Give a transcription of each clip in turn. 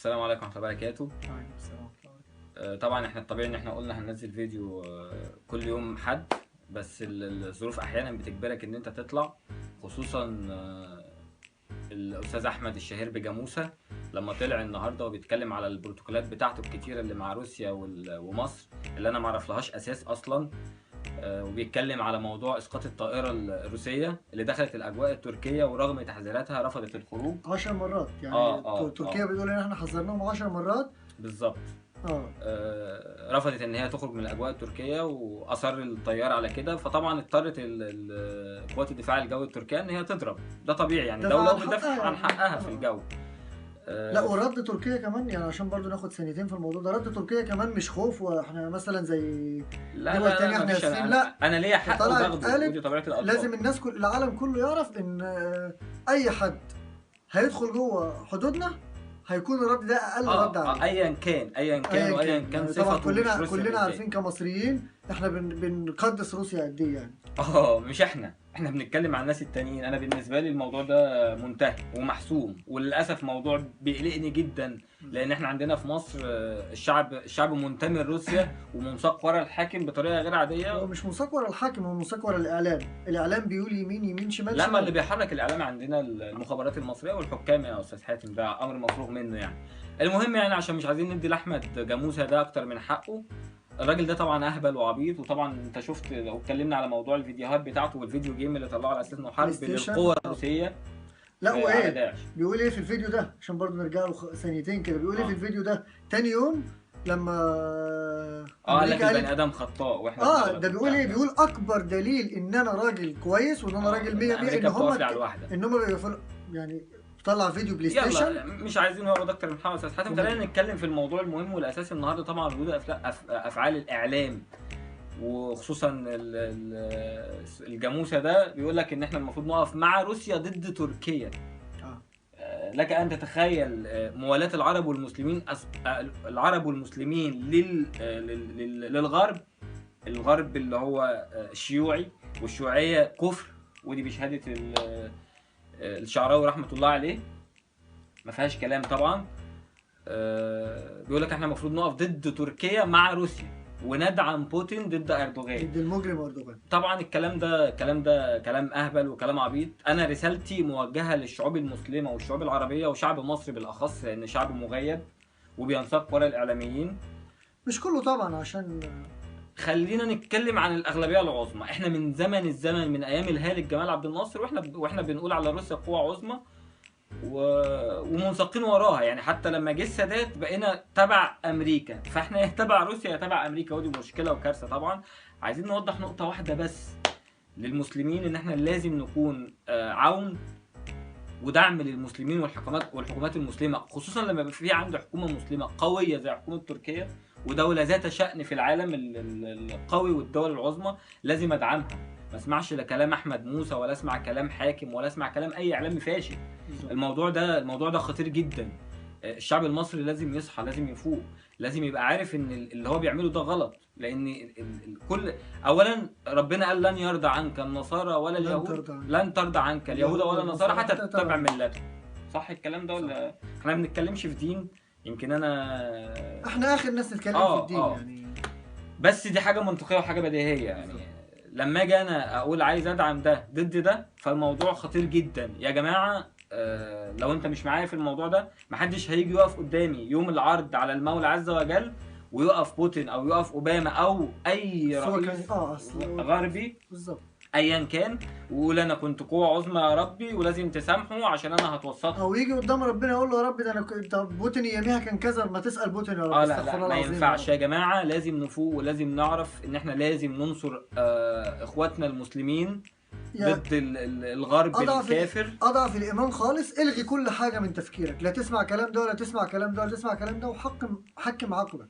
السلام عليكم ورحمة الله وبركاته. وعليكم السلام ورحمة الله وبركاته. طبعا احنا الطبيعي ان احنا قلنا هننزل فيديو كل يوم حد، بس الظروف احيانا بتجبرك ان انت تطلع، خصوصا الاستاذ احمد الشهير بجاموسة لما طلع النهارده وبيتكلم على البروتوكولات بتاعته الكتيرة اللي مع روسيا ومصر اللي انا معرفلهاش اساس اصلا، وبيتكلم على موضوع اسقاط الطائرة الروسية اللي دخلت الاجواء التركية ورغم تحذيراتها رفضت الخروج 10 مرات يعني. تركيا بتقول ان احنا حذرناهم 10 مرات بالظبط. رفضت ان هي تخرج من الاجواء التركيه واصر الطيار على كده، فطبعا اضطرت قوات الدفاع الجوي التركيه ان هي تضرب. ده طبيعي يعني، دوله بتدافع عن حقها في الجو. لا، ورد تركيا كمان يعني عشان برضو ناخد ثانيتين في الموضوع ده. رد تركيا كمان مش خوف واحنا مثلا زي دول تانية احنا اسفين، لا انا ليا حق باخده، ودي طبيعه الالفاظ. لازم الناس العالم كله يعرف ان اي حد هيدخل جوه حدودنا هيكون الرد ده اقل رد عليه، ايا كان صفته. طبعا كلنا عارفين كمصريين احنا بنقدس روسيا قد ايه يعني. مش احنا بنتكلم عن الناس التانيين. انا بالنسبه لي الموضوع ده منتهي ومحسوم، وللاسف موضوع بيقلقني جدا، لان احنا عندنا في مصر الشعب منتمي لروسيا ومنساق ورا الحاكم بطريقه غير عاديه. هو مش منساق ورا الحاكم، هو منساق ورا الاعلام بيقول يمين يمين شمال لا، شمال. ما اللي بيحرك الاعلام عندنا المخابرات المصريه والحكام يا استاذ حاتم، ده امر مفروغ منه يعني. المهم يعني، عشان مش عايزين ندي لاحمد جاموسة ده اكتر من حقه. الراجل ده طبعا اهبل وعبيط، وطبعا انت شفت لو اتكلمنا على موضوع الفيديوهات بتاعته والفيديو جيم اللي طلعه على اساس انه حرب للقوه الروسيه. لا، وايه بيقول ايه في الفيديو ده عشان برضه نرجع له ثانيتين كده. بيقول ايه في الفيديو ده تاني يوم لما قال لك البني ادم خطاء واحنا ده بيقول ايه؟ بيقول اكبر دليل ان انا راجل كويس وان انا راجل 100 ان هم يعني طلع فيديو بلاي ستيشن. يلا مش عايزين نقعد اكتر من حلقه استاذ حاتم، خلينا نتكلم في الموضوع المهم والاساسي النهارده. طبعا ردود افعال الاعلام وخصوصا الجاموسة ده بيقول لك ان احنا المفروض نقف مع روسيا ضد تركيا. لك ان تتخيل موالاة العرب والمسلمين للغرب. الغرب اللي هو شيوعي، والشيوعية كفر، ودي بشهادة الشعراوي رحمة الله عليه، ما فيهاش كلام طبعا. بيقول لك احنا المفروض نقف ضد تركيا مع روسيا وندعم بوتين ضد اردوغان، ضد المجرم اردوغان. طبعا الكلام ده كلام اهبل وكلام عبيط. انا رسالتي موجهه للشعوب المسلمه والشعوب العربيه وشعب مصر بالاخص، لان شعب مغيب وبينساق ورا الاعلاميين. مش كله طبعا، عشان خلينا نتكلم عن الاغلبيه العظمى. احنا من زمن الزمن، من ايام الهالك جمال عبد الناصر واحنا بنقول على روسيا قوه عظمى ومنساقين وراها يعني. حتى لما جه السادات بقينا تبع امريكا، فاحنا يا تبع روسيا يا تبع امريكا، ودي مشكله وكارثه طبعا. عايزين نوضح نقطه واحده بس للمسلمين، ان احنا لازم نكون عون ودعم للمسلمين والحكومات المسلمه، خصوصا لما يبقى في عنده حكومه مسلمه قويه زي حكومه تركيا ودوله ذات شأن في العالم القوي والدول العظمى. لازم ادعمها، ما اسمعش لا كلام احمد موسى ولا اسمع كلام حاكم ولا اسمع كلام اي اعلامي فاشل. الموضوع ده خطير جدا. الشعب المصري لازم يصحى، لازم يفوق، لازم يبقى عارف ان اللي هو بيعمله ده غلط. لان اولا ربنا قال لن يرضى عنك النصارى ولا اليهود، لن ترضى عنك اليهود ولا النصارى حتى تتبع ملتهم. صح الكلام ده ولا؟ احنا ما بنتكلمش في دين، يمكن احنا اخر ناس نتكلم في الدين يعني، بس دي حاجه منطقيه وحاجه بديهيه يعني. لما اجي انا اقول عايز ادعم ده ضد ده، فالموضوع خطير جدا يا جماعه. لو انت مش معايا في الموضوع ده، محدش هيجي يقف قدامي يوم العرض على المولى عز وجل ويقف بوتين او يقف اوباما او اي رئيس غربي بالظبط ايا كان ويقول انا كنت قوه عظمى يا ربي ولازم تسامحوا عشان انا هتوسطكم، او يجي قدام ربنا يقول له يا رب ده انا كنت بوتين اياميها كان كذا، ما تسال بوتين يا رب. لا ما ينفعش يا جماعه. لازم نفوق ولازم نعرف ان احنا لازم ننصر اخواتنا المسلمين ضد الغرب الكافر. اضعف الايمان خالص. الغي كل حاجه من تفكيرك، لا تسمع كلام ده ولا تسمع كلام ده ولا تسمع كلام ده، وحكم عقلك.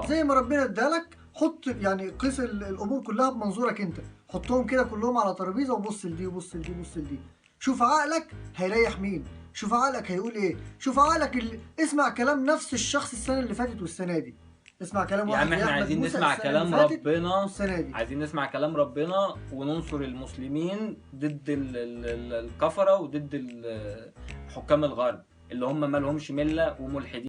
زي ما ربنا ادالك، حط يعني قيس الامور كلها بمنظورك انت، حطهم كده كلهم على ترابيزه وبص لدي وبص لدي وبص لدي. شوف عقلك هيريح مين، شوف عقلك هيقول ايه، شوف عقلك اسمع كلام نفس الشخص السنه اللي فاتت والسنه دي. اسمع كلام واحد. يعني احنا عايزين نسمع كلام ربنا، عايزين نسمع كلام ربنا وننصر المسلمين ضد الكفره وضد حكام الغرب اللي هم ما لهمش مله وملحدين.